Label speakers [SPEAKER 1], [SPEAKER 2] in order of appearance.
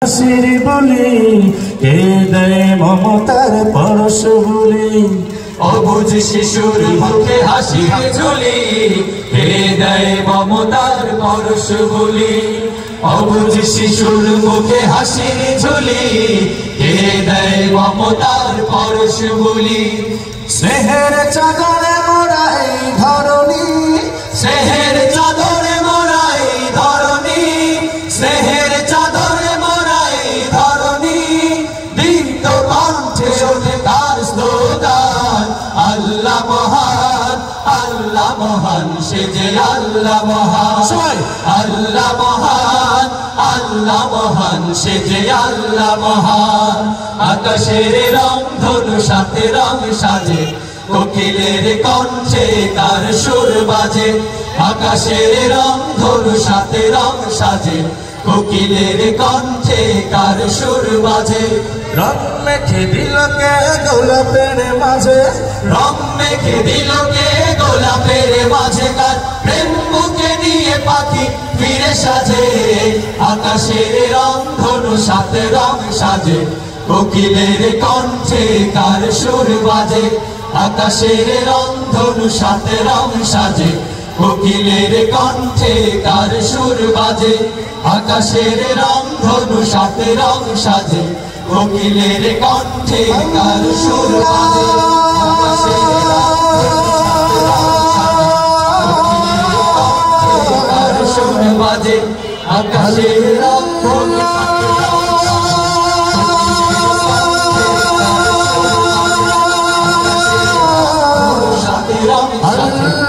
[SPEAKER 1] হাসির বলি কে দেয় মমতার পরশ বলি
[SPEAKER 2] অবুঝ শিশুর মুখে হাসির ঝুলি কে দেয় মমতার পরশ বলি অবুঝ শিশুর মুখে হাসির ঝুলি কে দেয় মমতার পরশ বলি
[SPEAKER 1] স্নেহের চাদরে মোড়াই ধরণী
[SPEAKER 2] স্নেহের চাদরে মোড়াই ধরণী স্নেহের চাদরে মোড়াই ধরণী দীপ্ত কণ্ঠে ওঠে তার স্লোগান আল্লাহ মহান আল্লাহ মহান সে যে আল্লাহ মহান আল্লাহ মহান আল্লাহ মহান সে যে আল্লাহ মহান আকাশের রং ধনু সাথে রং সাজে কোকিলের কণ্ঠে তার সুর বাজে আকাশের রং ধনু সাথে রং সাজে কোকিলের কণ্ঠে তার সুর বাজে
[SPEAKER 1] রং মেখে দিল কে গোলাপের মাঝে
[SPEAKER 2] রং মেখে দিল কে গোলাপের মাঝে কার প্রেম বুকে নিয়ে পাখি ফিরে সাজে আকাশের রং ধনু সাথে রং সাজে কোকিলের কণ্ঠে কার সুর বাজে আকাশের রং ধনু সাথে রং সাজে কোকিলের কণ্ঠে কার সুর বাজে আকাশের রং ধনু সাথে রং সাজে কোকিলের কণ্ঠে কার সুর বাজে আকাশের বাজে আকাশের রং ধনু সাথে রং সাজে